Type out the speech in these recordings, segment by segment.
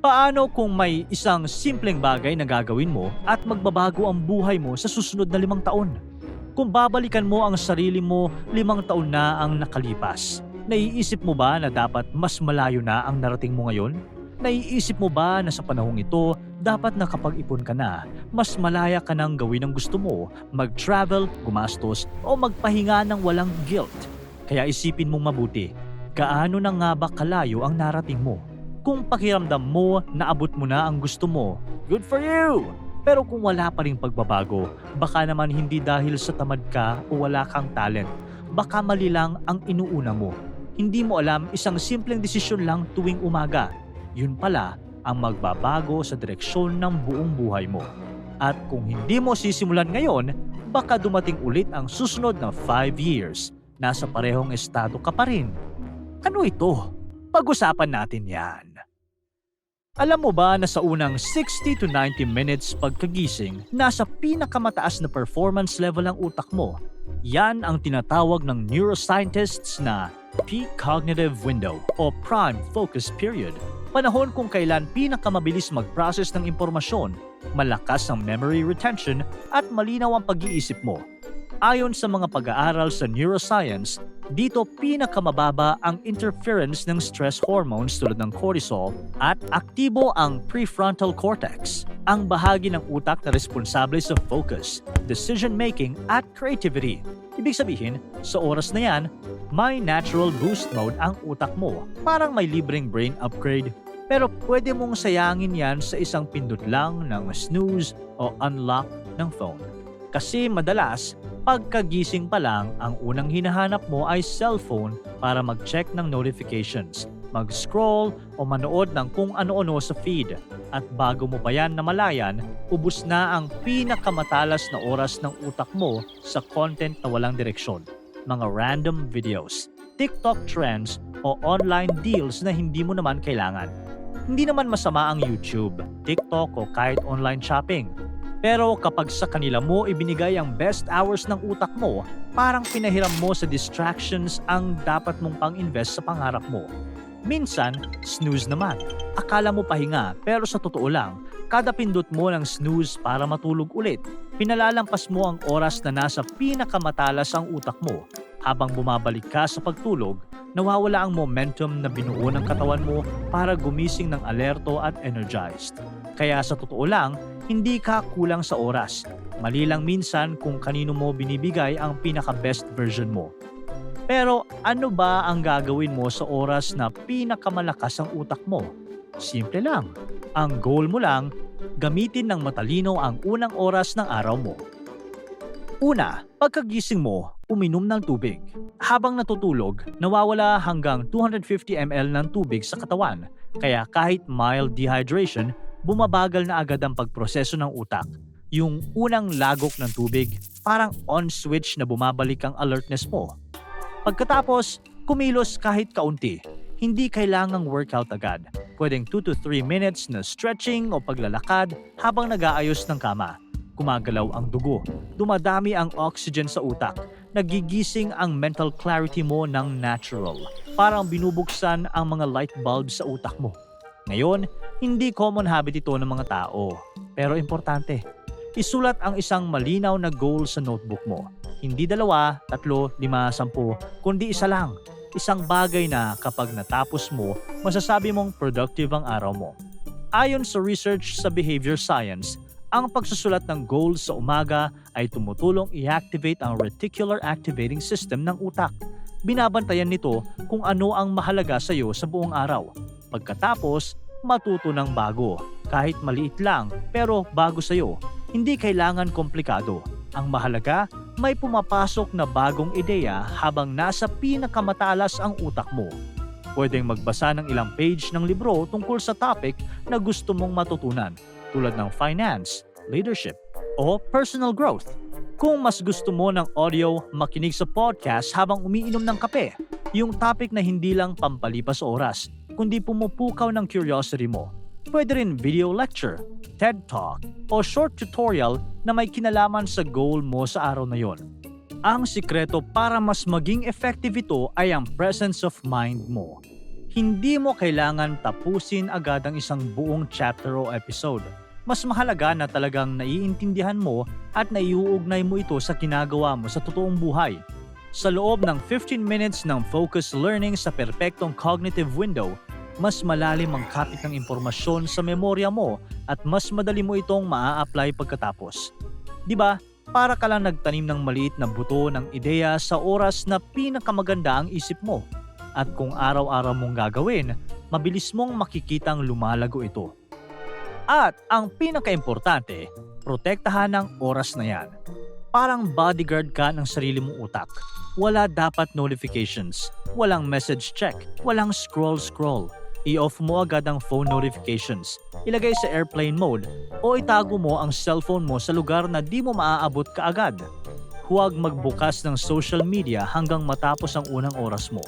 Paano kung may isang simpleng bagay na gagawin mo at magbabago ang buhay mo sa susunod na 5 taon? Kung babalikan mo ang sarili mo 5 taon na ang nakalipas, naiisip mo ba na dapat mas malayo na ang narating mo ngayon? Naiisip mo ba na sa panahong ito, dapat nakapag-ipon ka na, mas malaya ka nang gawin ang gusto mo, mag-travel, gumastos, o magpahinga ng walang guilt? Kaya isipin mong mabuti, gaano na nga ba kalayo ang narating mo? Kung pakiramdam mo na abot mo na ang gusto mo, good for you! Pero kung wala pa ring pagbabago, baka naman hindi dahil sa tamad ka o wala kang talent. Baka mali lang ang inuuna mo. Hindi mo alam isang simpleng desisyon lang tuwing umaga. Yun pala ang magbabago sa direksyon ng buong buhay mo. At kung hindi mo sisimulan ngayon, baka dumating ulit ang susunod na 5 years. Nasa parehong estado ka pa rin. Ano ito? Pag-usapan natin yan. Alam mo ba na sa unang 60 to 90 minutes pagkagising, nasa pinakamataas na performance level ang utak mo? Yan ang tinatawag ng neuroscientists na peak cognitive window o prime focus period. Panahon kung kailan pinakamabilis mag-process ng impormasyon, malakas ang memory retention at malinaw ang pag-iisip mo. Ayon sa mga pag-aaral sa neuroscience, dito pinakamababa ang interference ng stress hormones tulad ng cortisol at aktibo ang prefrontal cortex, ang bahagi ng utak na responsable sa focus, decision-making at creativity. Ibig sabihin, sa oras na yan, may natural boost mode ang utak mo, parang may libreng brain upgrade. Pero pwede mong sayangin yan sa isang pindot lang ng snooze o unlock ng phone. Kasi madalas, pagkagising pa lang, ang unang hinahanap mo ay cellphone para mag-check ng notifications, mag-scroll o manood ng kung ano-ano sa feed. At bago mo pa yan namalayan, ubus na ang pinakamatalas na oras ng utak mo sa content na walang direksyon. Mga random videos, TikTok trends o online deals na hindi mo naman kailangan. Hindi naman masama ang YouTube, TikTok o kahit online shopping. Pero kapag sa kanila mo ibinigay ang best hours ng utak mo, parang pinahiram mo sa distractions ang dapat mong pang-invest sa pangarap mo. Minsan, snooze naman. Akala mo pahinga, pero sa totoo lang, kada pindot mo ng snooze para matulog ulit, pinalalampas mo ang oras na nasa pinakamatalas ang utak mo. Habang bumabalik ka sa pagtulog, nawawala ang momentum na binuo ng katawan mo para gumising ng alerto at energized. Kaya sa totoo lang, hindi ka kulang sa oras. Mali lang minsan kung kanino mo binibigay ang pinaka-best version mo. Pero ano ba ang gagawin mo sa oras na pinakamalakas ang utak mo? Simple lang. Ang goal mo lang, gamitin ng matalino ang unang oras ng araw mo. Una, pagkagising mo, uminom ng tubig. Habang natutulog, nawawala hanggang 250 ml ng tubig sa katawan. Kaya kahit mild dehydration, bumabagal na agad ang pagproseso ng utak. Yung unang lagok ng tubig, parang on-switch na bumabalik ang alertness mo. Pagkatapos, kumilos kahit kaunti. Hindi kailangang workout agad. Pwedeng 2 to 3 minutes na stretching o paglalakad habang nag-aayos ng kama. Gumagalaw ang dugo, dumadami ang oxygen sa utak, nagigising ang mental clarity mo ng natural. Parang binubuksan ang mga light bulbs sa utak mo. Ngayon, hindi common habit ito ng mga tao. Pero importante, isulat ang isang malinaw na goal sa notebook mo. Hindi 2, 3, 5, 10, kundi isa lang. Isang bagay na kapag natapos mo, masasabi mong productive ang araw mo. Ayon sa research sa behavior science, ang pagsusulat ng goals sa umaga ay tumutulong i-activate ang reticular activating system ng utak. Binabantayan nito kung ano ang mahalaga sa iyo sa buong araw. Pagkatapos, matuto ng bago. Kahit maliit lang, pero bago sa iyo. Hindi kailangan komplikado. Ang mahalaga, may pumapasok na bagong ideya habang nasa pinakamatalas ang utak mo. Pwedeng magbasa ng ilang page ng libro tungkol sa topic na gusto mong matutunan, tulad ng finance, leadership, o personal growth. Kung mas gusto mo ng audio, makinig sa podcast habang umiinom ng kape. Yung topic na hindi lang pampalipas oras, kundi pumupukaw ng curiosity mo. Pwede rin video lecture, TED Talk, o short tutorial na may kinalaman sa goal mo sa araw na yon. Ang sikreto para mas maging effective ito ay ang presence of mind mo. Hindi mo kailangan tapusin agad ang isang buong chapter o episode. Mas mahalaga na talagang naiintindihan mo at naiuugnay mo ito sa ginagawa mo sa totoong buhay. Sa loob ng 15 minutes ng focused learning sa perpektong cognitive window, mas malalim ang kapit ng impormasyon sa memorya mo at mas madali mo itong maa-apply pagkatapos. Diba? Para ka lang nagtanim ng maliit na buto ng ideya sa oras na pinakamaganda ang isip mo. At kung araw-araw mong gagawin, mabilis mong makikitang lumalago ito. At ang pinaka-importante, protektahan ang oras na yan. Parang bodyguard ka ng sarili mong utak. Wala dapat notifications, walang message check, walang scroll-scroll. I-off mo agad ang phone notifications, ilagay sa airplane mode, o itago mo ang cellphone mo sa lugar na di mo maaabot kaagad. Huwag magbukas ng social media hanggang matapos ang unang oras mo.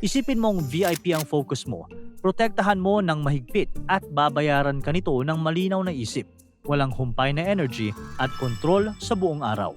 Isipin mong VIP ang focus mo. Protektahan mo ng mahigpit at babayaran ka nito ng malinaw na isip. Walang humpay na energy at kontrol sa buong araw.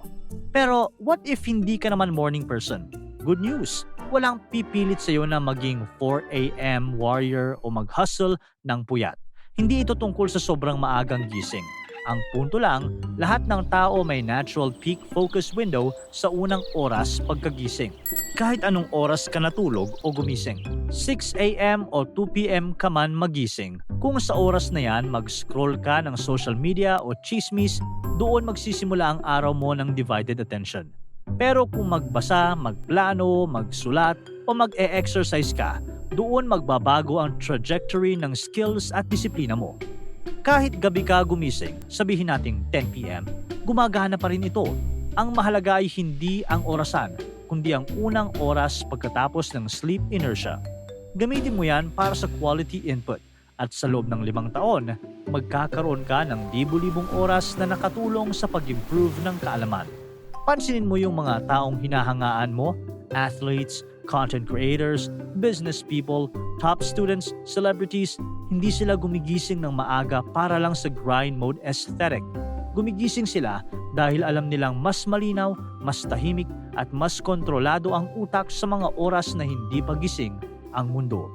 Pero what if hindi ka naman morning person? Good news! Walang pipilit sa iyo na maging 4 a.m. warrior o mag-hustle ng puyat. Hindi ito tungkol sa sobrang maagang gising. Ang punto lang, lahat ng tao may natural peak focus window sa unang oras pagkagising. Kahit anong oras ka natulog o gumising. 6 a.m. o 2 p.m. ka man magising, kung sa oras na yan mag-scroll ka ng social media o chismis, doon magsisimula ang araw mo ng divided attention. Pero kung magbasa, magplano, magsulat, o mag-e-exercise ka, doon magbabago ang trajectory ng skills at disiplina mo. Kahit gabi ka gumising, sabihin nating 10 p.m., gumagana pa rin ito. Ang mahalaga ay hindi ang orasan, kundi ang unang oras pagkatapos ng sleep inertia. Gamitin mo yan para sa quality input at sa loob ng 5 taon, magkakaroon ka ng libu-libong oras na nakatulong sa pag-improve ng kaalaman. Pansinin mo yung mga taong hinahangaan mo, athletes, content creators, business people, top students, celebrities, hindi sila gumigising ng maaga para lang sa grind mode aesthetic. Gumigising sila dahil alam nilang mas malinaw, mas tahimik at mas kontrolado ang utak sa mga oras na hindi pa gising ang mundo.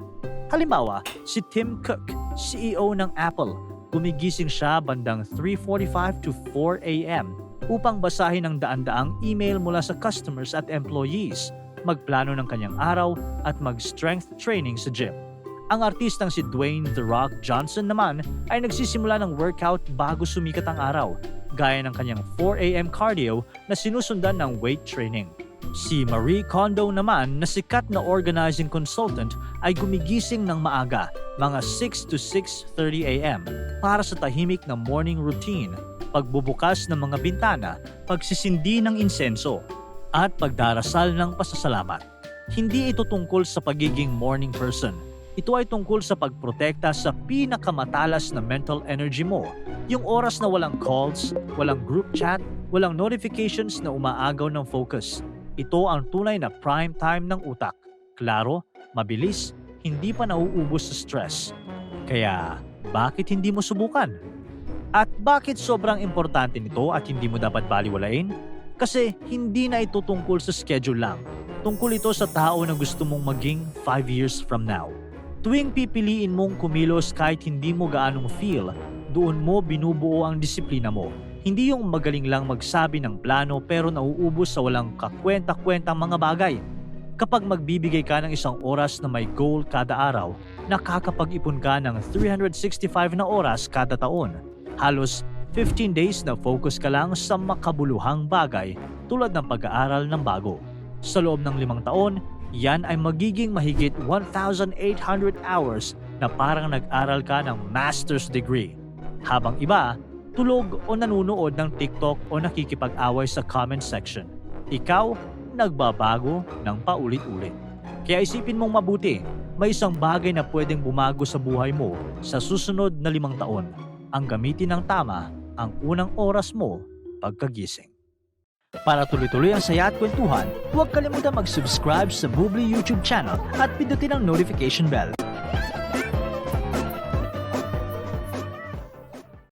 Halimbawa, si Tim Cook, CEO ng Apple, gumigising siya bandang 3:45 to 4 a.m. upang basahin ang daan-daang email mula sa customers at employees, magplano ng kanyang araw at mag-strength training sa gym. Ang artistang si Dwayne The Rock Johnson naman ay nagsisimula ng workout bago sumikat ang araw, gaya ng kanyang 4 a.m. cardio na sinusundan ng weight training. Si Marie Kondo naman na sikat na organizing consultant ay gumigising ng maaga, mga 6 to 6:30 a.m. para sa tahimik na morning routine, pagbubukas ng mga bintana, pagsisindi ng insenso, at pagdarasal ng pasasalamat. Hindi ito tungkol sa pagiging morning person. Ito ay tungkol sa pagprotekta sa pinakamatalas na mental energy mo. Yung oras na walang calls, walang group chat, walang notifications na umaagaw ng focus. Ito ang tunay na prime time ng utak. Klaro, mabilis, hindi pa nauubos sa stress. Kaya, bakit hindi mo subukan? At bakit sobrang importante nito at hindi mo dapat baliwalain? Kasi hindi na ito tungkol sa schedule lang. Tungkol ito sa tao na gusto mong maging 5 years from now. Tuwing pipiliin mong kumilos kahit hindi mo gaanong feel, doon mo binubuo ang disiplina mo. Hindi yung magaling lang magsabi ng plano pero nauubos sa walang kakwenta-kwentang mga bagay. Kapag magbibigay ka ng isang oras na may goal kada araw, nakakapag-ipon ka ng 365 na oras kada taon. Halos 15 days na focus ka lang sa makabuluhang bagay tulad ng pag-aaral ng bago. Sa loob ng 5 taon, yan ay magiging mahigit 1,800 hours na parang nag-aral ka ng master's degree. Habang iba, tulog o nanunood ng TikTok o nakikipag-away sa comment section. Ikaw, nagbabago ng paulit-ulit. Kaya isipin mong mabuti, may isang bagay na pwedeng bumago sa buhay mo sa susunod na 5 taon. Ang gamitin ng tama ang unang oras mo pagkagising. Para tuloy-tuloy ang saya at kwentuhan, huwag kalimutan mag-subscribe sa Bubbly YouTube channel at pindutin ang notification bell.